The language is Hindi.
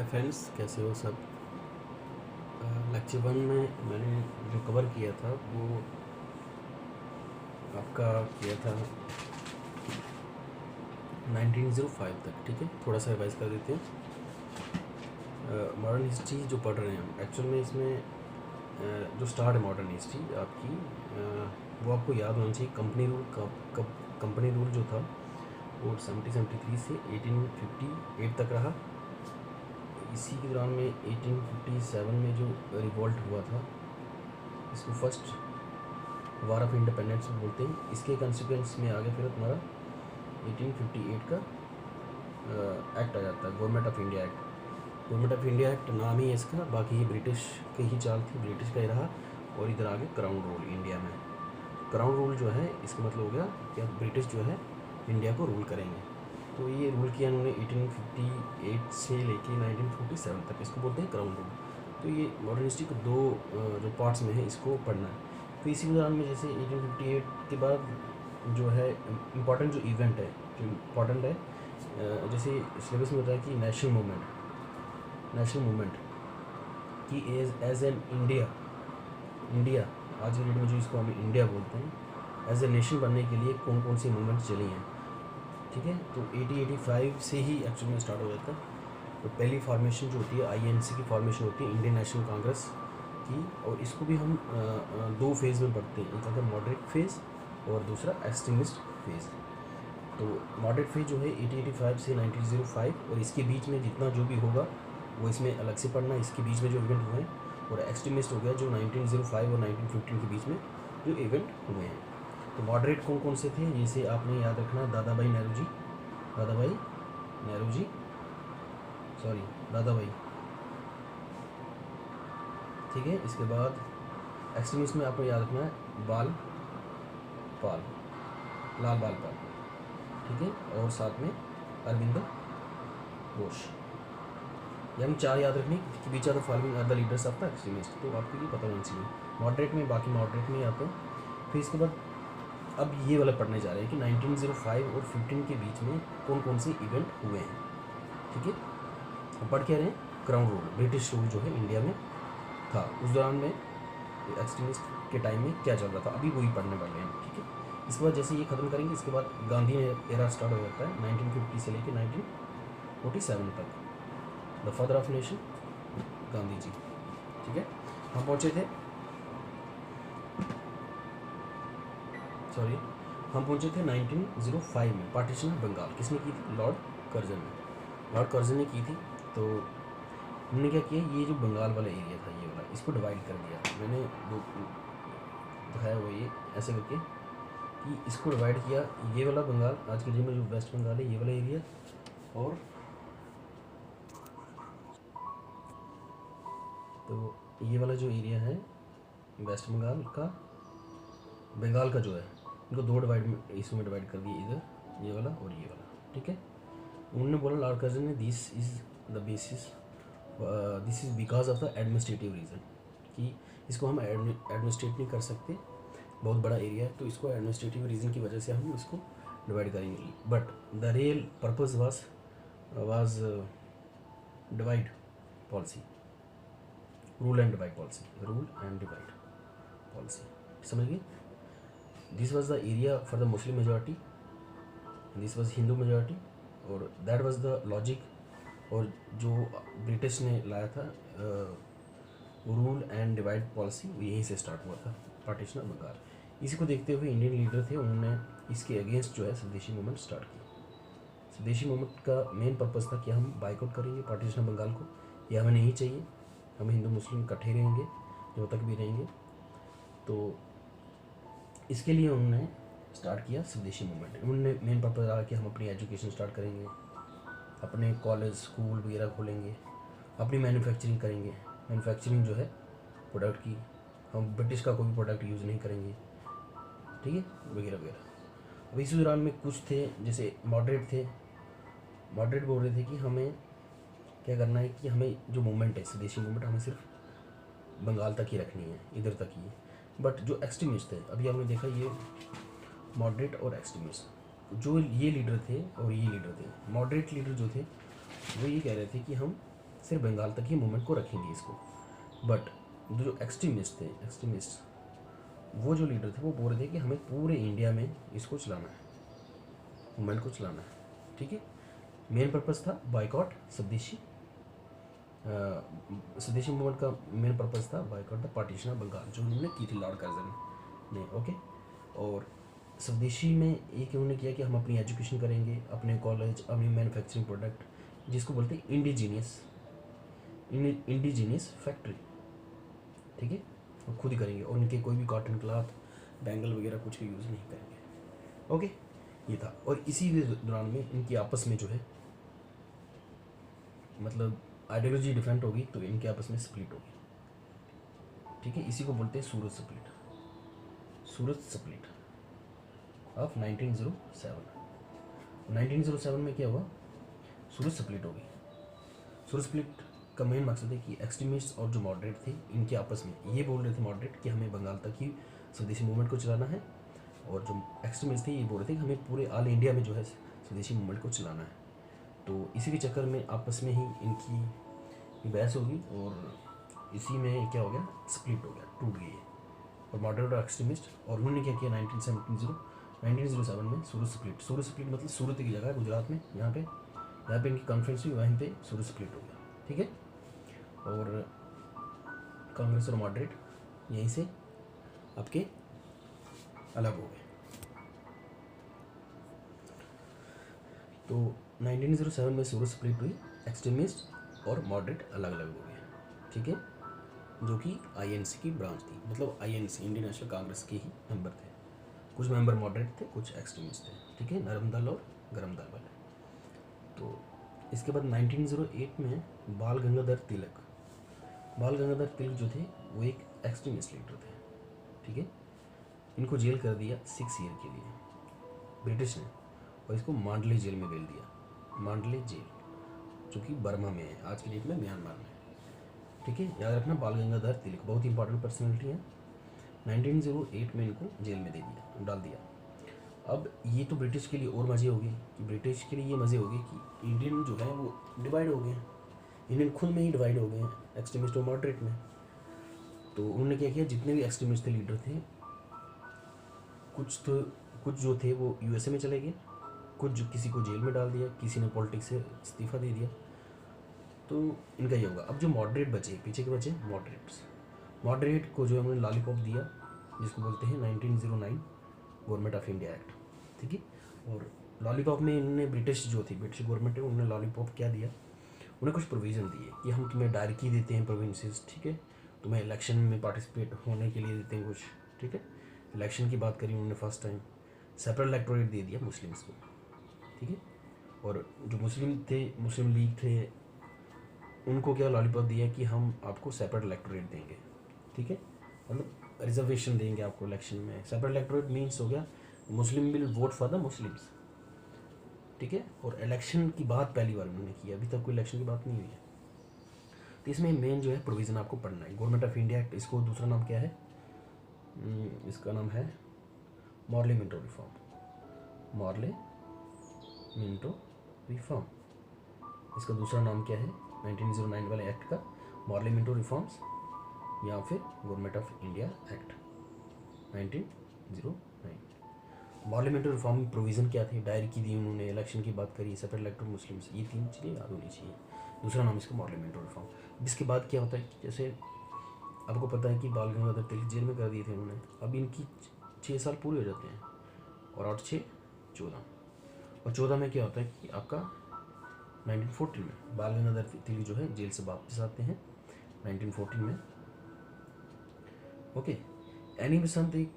फ्रेंड्स, कैसे हो सब। लेक्चर 1 में मैंने जो कवर किया था वो आपका किया था 1905 तक। ठीक है, थोड़ा सा रिवाइज कर देते हैं। मॉडर्न हिस्ट्री जो पढ़ रहे हैं हम, एक्चुअल में इसमें जो स्टार्ट है मॉडर्न हिस्ट्री आपकी, वो आपको याद होना चाहिए। कंपनी रूल कंपनी रूल जो था वो 1773 से 1858 तक रहा। इसी के दौरान में 1857 में जो रिवॉल्ट हुआ था, इसको फर्स्ट वार ऑफ इंडिपेंडेंस बोलते हैं। इसके कंसिक्वेंस में आगे फिर तुम्हारा 1858 का एक्ट आ जाता है, government of India act. Government of India act नाम ही है इसका, बाकी ये ब्रिटिश की ही चाल थी, ब्रिटिश का ही रहा। और इधर आगे क्राउन रूल इंडिया में। क्राउन रूल जो है इसका मतलब हो गया कि अब ब्रिटिश जो है इंडिया को रूल करेंगे। तो ये रूल किया उन्होंने 1858 से लेके 1947 तक, इसको बोलते हैं क्राउन रूल। तो ये मॉडर्न हिस्ट्री को दो जो पार्ट्स में है इसको पढ़ना है। तो इसी दौरान में जैसे 1858 के बाद जो है इम्पॉर्टेंट जो इवेंट है, जो इम्पॉर्टेंट है, जैसे सिलेबस में होता है कि नेशनल मूवमेंट कि एज एन इंडिया आज की डेट में जो इसको हम इंडिया बोलते हैं, एज ए नेशन बनने के लिए कौन कौन सी मूवमेंट चली हैं। ठीक है, तो 1885 से ही एक्चुअल में स्टार्ट हो जाता है। तो पहली फॉर्मेशन जो होती है INC की फॉर्मेशन होती है, इंडियन नेशनल कांग्रेस की। और इसको भी हम दो फेज़ में पढ़ते हैं, एक होता है मॉडरेट फेज़ और दूसरा एक्सट्रीमिस्ट फेज़। तो मॉडरेट फेज़ जो है 1885 से 1905, और इसके बीच में जितना जो भी होगा वो इसमें अलग से पढ़ना है, इसके बीच में जो इवेंट हुए हैं। और एक्सट्रीमिस्ट हो गया जो 1905 और 1915 के बीच में जो इवेंट हुए हैं। तो मॉडरेट कौन कौन से थे, जिसे आपने याद रखना, दादा भाई ठीक है। इसके बाद एक्सट्रीमिस्ट में आपको याद रखना है लाल बाल पाल, ठीक है। और साथ में अरविंद घोष। ये हम चार याद रखने कि बीच are the following are the leaders of the extremist. तो आपको ये पता होना चाहिए मॉडरेट में, बाकी मॉडरेट में आते हैं। फिर इसके बाद अब ये वाला पढ़ने जा रहे हैं कि 1905 और 15 के बीच में कौन कौन से इवेंट हुए हैं। ठीक है, अब पढ़ के रहे हैं क्राउन रूल, ब्रिटिश रूल जो है इंडिया में था, उस दौरान में एक्सट्रीमिस्ट के टाइम में क्या चल रहा था, अभी वही पढ़ने वाले हैं। ठीक है, इसके बाद जैसे ये ख़त्म करेंगे, इसके बाद गांधी एरा स्टार्ट हो जाता है 1950 से लेकर 1947 तक, the father of nation Gandhi ji. ठीक है, हम पहुँचे थे 1905 में पार्टीशन ऑफ बंगाल। किसने की थी? लॉर्ड कर्जन ने की थी। तो उन्होंने क्या किया, ये जो बंगाल वाला एरिया था, ये वाला, इसको डिवाइड कर दिया। मैंने दिखाया वो ये ऐसे करके कि इसको डिवाइड किया, ये वाला बंगाल आज के दिन में जो वेस्ट बंगाल है, ये वाला एरिया, और तो ये वाला जो एरिया है वेस्ट बंगाल का जो है, इनको दो इसमें डिवाइड कर दिया, इधर ये वाला और ये वाला। ठीक है, उन्होंने बोला लॉर्ड कर्जन ने, this is because of the administrative reason, कि इसको हम एडमिनिस्ट्रेट नहीं कर सकते, बहुत बड़ा एरिया है, तो इसको एडमिनिस्ट्रेटिव रीज़न की वजह से हम इसको डिवाइड करेंगे। But the real purpose was divide policy, rule and divide policy. समझ गए? This was the area for the Muslim majority, this was Hindu majority, और दैट वॉज द लॉजिक। और जो ब्रिटिश ने लाया था रूल एंड डिवाइड पॉलिसी, यहीं से स्टार्ट हुआ था, पार्टीशन ऑफ बंगाल। इसी को देखते हुए इंडियन लीडर थे, उन्होंने इसके अगेंस्ट जो है स्वदेशी मूवमेंट स्टार्ट की। स्वदेशी मूवमेंट का मेन पर्पज़ था कि हम बाइकआउट करेंगे पार्टीशन ऑफ बंगाल को, ये हमें नहीं चाहिए, हम हिंदू मुस्लिम इकट्ठे रहेंगे जब तक भी रहेंगे। तो इसके लिए उन्होंने स्टार्ट किया स्वदेशी मूवमेंट। उन्होंने मेन पर्पज़ रहा कि हम अपनी एजुकेशन स्टार्ट करेंगे, अपने कॉलेज स्कूल वगैरह खोलेंगे, अपनी मैन्युफैक्चरिंग करेंगे। मैन्युफैक्चरिंग जो है प्रोडक्ट की, हम ब्रिटिश का कोई प्रोडक्ट यूज़ नहीं करेंगे, ठीक है, वगैरह वगैरह। अब इस दौरान में कुछ थे जैसे मॉडरेट बोल रहे थे कि हमें क्या करना है, कि हमें जो मूवमेंट है स्वदेशी मूवमेंट, हमें सिर्फ बंगाल तक ही रखनी है, इधर तक ही। बट जो एक्सट्रीमिस्ट थे, अभी आपने देखा ये मॉडरेट और एक्सट्रीमिस्ट, जो ये लीडर थे और ये लीडर थे, मॉडरेट लीडर जो थे वो ये कह रहे थे कि हम सिर्फ बंगाल तक ही मूवमेंट को रखेंगे इसको। बट जो एक्सट्रीमिस्ट वो जो लीडर थे वो बोल रहे थे कि हमें पूरे इंडिया में इसको चलाना है, मूवमेंट को चलाना है, ठीक है। मेन पर्पस था बाइकआउट स्वदेशी मूवमेंट का मेन पर्पस था boycott the partition of Bengal, जो उन्होंने की थी लॉर्ड कर्जन ने, ओके। और स्वदेशी में एक उन्होंने किया कि हम अपनी एजुकेशन करेंगे, अपने कॉलेज, अपनी मैन्युफैक्चरिंग प्रोडक्ट, जिसको बोलते हैं इंडिजीनियस फैक्ट्री, ठीक है, वो खुद ही करेंगे और उनके कोई भी कॉटन क्लॉथ, बैंगल वगैरह कुछ भी यूज़ नहीं करेंगे, ओके। ये था। और इसी के दौरान में इनकी आपस में जो है मतलब आइडियोलॉजी डिफरेंट होगी तो इनके आपस में स्प्लिट होगी, ठीक है। इसी को बोलते हैं सूरत स्प्लिट ऑफ 1907 में क्या हुआ, सूरत स्प्लिट होगी। सूरत स्प्लिट का मेन मकसद है कि एक्सट्रीमिस्ट और जो मॉडरेट थे इनके आपस में ये बोल रहे थे मॉडरेट कि हमें बंगाल तक ही स्वदेशी मूवमेंट को चलाना है, और जो एक्सट्रीमिस्ट थे ये बोल रहे थे कि हमें पूरे ऑल इंडिया में जो है स्वदेशी मूवमेंट को चलाना है। तो इसी के चक्कर में आपस में ही इनकी बहस होगी और इसी में क्या हो गया, स्प्लिट हो गया, टूट गई है। और मॉडरेट और एक्सट्रीमिस्ट, और उन्होंने क्या किया 1907 में सूरत स्प्लिट मतलब सूरत की जगह गुजरात में, यहाँ पे इनकी कॉन्फ्रेंस हुई, वहीं पे सूरत स्प्लिट हो गया, ठीक है। और कांग्रेस और मॉडरेट यहीं से आपके अलग हो गए। तो 1907 में सूरत स्प्लिट हुई, एक्सट्रीमिस्ट और मॉडरेट अलग अलग हो गए, ठीक है, जो कि आईएनसी की ब्रांच थी, मतलब आईएनसी इंडियन नेशनल कांग्रेस के ही मेंबर थे। कुछ मेंबर मॉडरेट थे, कुछ एक्सट्रीमिस्ट थे, ठीक है, नरम दल और गरम दल वाले। तो इसके बाद 1908 में बाल गंगाधर तिलक जो थे वो एक एक्सट्रीमिस्ट लीडर थे, ठीक है। इनको जेल कर दिया 6 ईयर के लिए ब्रिटिश ने, और इसको मांडले जेल में भेज दिया, मांडले जेल जो कि बर्मा में है, आज की डेट में म्यांमार में, ठीक है। याद रखना बाल गंगाधर तिलक बहुत ही इंपॉर्टेंट पर्सनैलिटी है। 1908 में इनको जेल में डाल दिया। अब ये तो ब्रिटिश के लिए और मज़े हो गए कि ब्रिटिश के लिए ये मज़े हो गए कि इंडियन जो है वो डिवाइड हो गए हैं, इंडियन खुद में ही डिवाइड हो गए हैं एक्सट्रीमिस्ट और मॉडरेट में। तो उन्होंने क्या किया, जितने भी एक्सट्रीमिस्ट थे लीडर थे, कुछ जो थे वो यूएसए में चले गए, कुछ जो किसी को जेल में डाल दिया, किसी ने पॉलिटिक्स से इस्तीफा दे दिया। तो इनका ये होगा। अब जो मॉडरेट बचे, पीछे के बचे मॉडरेट को जो उन्होंने लॉलीपॉप दिया, जिसको बोलते हैं 1909 गवर्नमेंट ऑफ इंडिया एक्ट, ठीक है। और लॉलीपॉप में इन्होंने ब्रिटिश गवर्नमेंट है, उन्होंने लॉलीपॉप क्या दिया, उन्हें कुछ प्रोविज़न दिए कि हम तुम्हें डायरेक्टली देते हैं प्रोविंसेस, ठीक है, तुम्हें इलेक्शन में पार्टिसिपेट होने के लिए देते हैं कुछ, ठीक है। इलेक्शन की बात करी उन्होंने, फर्स्ट टाइम सेपरेट इलेक्टोरेट दे दिया मुस्लिम्स को, ठीक है। और जो मुस्लिम लीग थे, उनको क्या लॉलीपॉप दिया कि हम आपको सेपरेट इलेक्टोरेट देंगे, ठीक है, मतलब रिजर्वेशन देंगे आपको इलेक्शन में। सेपरेट इलेक्टोरेट मीन्स हो गया Muslim will vote for the Muslims, ठीक है। और इलेक्शन की बात पहली बार उन्होंने की, अभी तक कोई इलेक्शन की बात नहीं हुई है। तो इसमें मेन जो है प्रोविज़न आपको पढ़ना है, गवर्नमेंट ऑफ इंडिया एक्ट, इसको दूसरा नाम क्या है, इसका नाम है मॉर्ले मिंटो रिफॉर्म। इसका दूसरा नाम क्या है 1909 वाले एक्ट का, मॉर्ले मिंटो रिफॉर्म्स या फिर government of India act 1909। Morley Minto reform में प्रोविज़न क्या थे, डायरी की दी उन्होंने, इलेक्शन की बात करी, सेपरेट इलेक्टर मुस्लिम्स, ये 3 चीज़ें याद होनी चाहिए। दूसरा नाम इसका मॉर्ले मिंटो रिफॉर्म। इसके बाद क्या होता है कि जैसे आपको पता है कि बाल गंगाधर तिलक जेल में कर दिए थे उन्होंने, अब इनकी 6 साल पूरे हो जाते हैं, और 8 6 14, और 14 में क्या होता है कि आपका 1914 में बाल गंगाधर तिलक जो है जेल से वापस आते हैं 1914 में, ओके। एनी बेसंत एक